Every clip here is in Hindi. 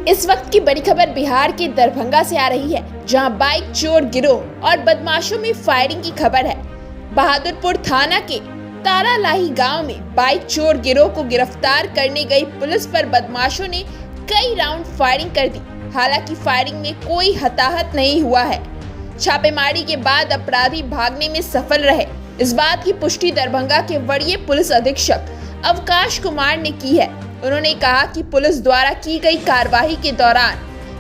इस वक्त की बड़ी खबर बिहार के दरभंगा से आ रही है, जहां बाइक चोर गिरोह और बदमाशों में फायरिंग की खबर है। बहादुरपुर थाना के तारालाही गांव में बाइक चोर गिरोह को गिरफ्तार करने गई पुलिस पर बदमाशों ने कई राउंड फायरिंग कर दी। हालांकि फायरिंग में कोई हताहत नहीं हुआ है। छापेमारी के बाद अपराधी भागने में सफल रहे। इस बात की पुष्टि दरभंगा के वरीय पुलिस अधीक्षक अवकाश कुमार ने की है। उन्होंने कहा कि पुलिस द्वारा की गई कार्रवाई के दौरान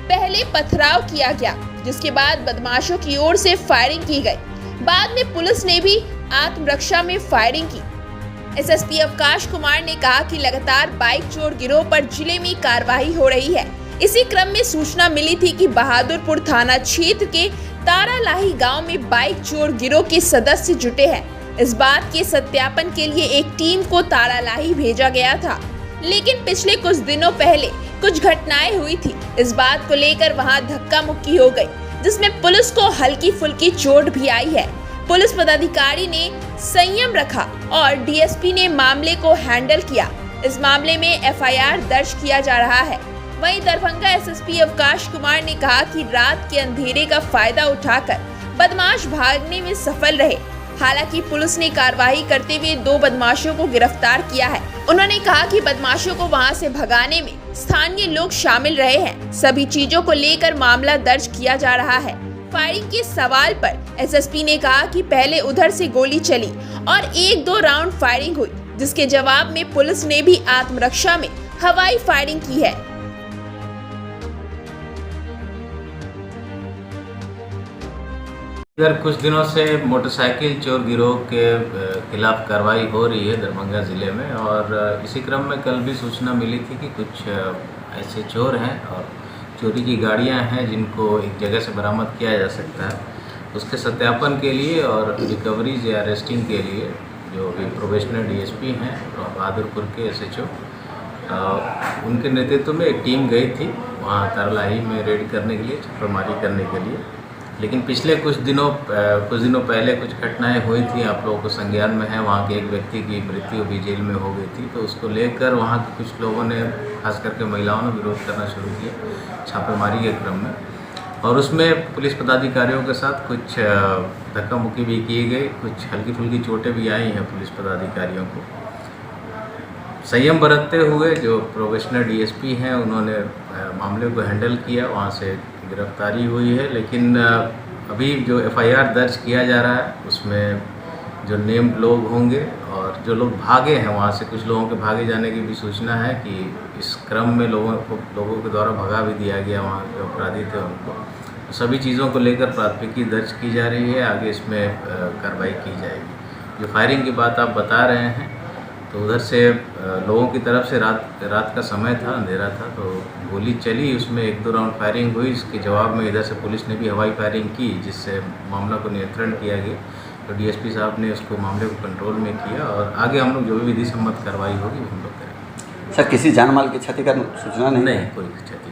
पहले पथराव किया गया, जिसके बाद बदमाशों की ओर से फायरिंग की गई। बाद में पुलिस ने भी आत्मरक्षा में फायरिंग की। एसएसपी अवकाश कुमार ने कहा कि लगातार बाइक चोर गिरोह पर जिले में कार्रवाई हो रही है। इसी क्रम में सूचना मिली थी कि बहादुरपुर थाना क्षेत्र के तारालाही गांव में बाइक चोर गिरोह के सदस्य जुटे हैं। इस बात के सत्यापन के लिए एक टीम को तारालाही भेजा गया था, लेकिन पिछले कुछ दिनों पहले कुछ घटनाएं हुई थी। इस बात को लेकर वहां धक्का मुक्की हो गई, जिसमें पुलिस को हल्की फुल्की चोट भी आई है। पुलिस पदाधिकारी ने संयम रखा और डीएसपी ने मामले को हैंडल किया। इस मामले में एफआईआर दर्ज किया जा रहा है। वहीं दरभंगा एसएसपी अवकाश कुमार ने कहा कि रात के अंधेरे का फायदा उठाकर बदमाश भागने में सफल रहे। हालांकि पुलिस ने कार्रवाई करते हुए 2 बदमाशों को गिरफ्तार किया है। उन्होंने कहा कि बदमाशों को वहां से भगाने में स्थानीय लोग शामिल रहे हैं। सभी चीजों को लेकर मामला दर्ज किया जा रहा है। फायरिंग के सवाल पर एसएसपी ने कहा कि पहले उधर से गोली चली और 1-2 राउंड फायरिंग हुई, जिसके जवाब में पुलिस ने भी आत्मरक्षा में हवाई फायरिंग की है। इधर कुछ दिनों से मोटरसाइकिल चोर गिरोह के खिलाफ कार्रवाई हो रही है दरभंगा ज़िले में, और इसी क्रम में कल भी सूचना मिली थी कि कुछ ऐसे चोर हैं और चोरी की गाड़ियां हैं जिनको एक जगह से बरामद किया जा सकता है। उसके सत्यापन के लिए और रिकवरीज या अरेस्टिंग के लिए जो भी प्रोबेशनल डीएसपी हैं बहादुरपुर के एसएचओ, उनके नेतृत्व में एक टीम गई थी वहाँ तारालाही में रेड करने के लिए, छापेमारी करने के लिए। लेकिन पिछले कुछ दिनों पहले कुछ घटनाएं हुई थी, आप लोगों को संज्ञान में है। वहाँ के एक व्यक्ति की मृत्यु भी जेल में हो गई थी, तो उसको लेकर वहाँ के कुछ लोगों ने, खास करके महिलाओं ने, विरोध करना शुरू किया छापेमारी के क्रम में। और उसमें पुलिस पदाधिकारियों के साथ कुछ धक्का मुक्की भी की गई, कुछ हल्की फुल्की चोटें भी आई हैं पुलिस पदाधिकारियों को। संयम बरतते हुए जो प्रोबेशनल डीएसपी हैं उन्होंने मामले को हैंडल किया, वहाँ से गिरफ्तारी हुई है। लेकिन अभी जो एफआईआर दर्ज किया जा रहा है उसमें जो नेम्ड लोग होंगे और जो लोग भागे हैं, वहाँ से कुछ लोगों के भागे जाने की भी सूचना है कि इस क्रम में लोगों के द्वारा भगा भी दिया गया वहाँ जो अपराधी थे उनको। तो सभी चीज़ों को लेकर प्राथमिकी दर्ज की जा रही है, आगे इसमें कार्रवाई की जाएगी। जो फायरिंग की बात आप बता रहे हैं, तो उधर से लोगों की तरफ से रात का समय था, अंधेरा था, तो गोली चली, उसमें 1-2 राउंड फायरिंग हुई। इसके जवाब में इधर से पुलिस ने भी हवाई फायरिंग की, जिससे मामला को नियंत्रण किया गया। तो डीएसपी साहब ने उसको मामले को कंट्रोल में किया और आगे हम लोग जो भी विधि सम्मत कार्रवाई होगी हम लोग करेंगे। सर, किसी जान माल की क्षति का सूचना नहीं? नहीं, कोई क्षति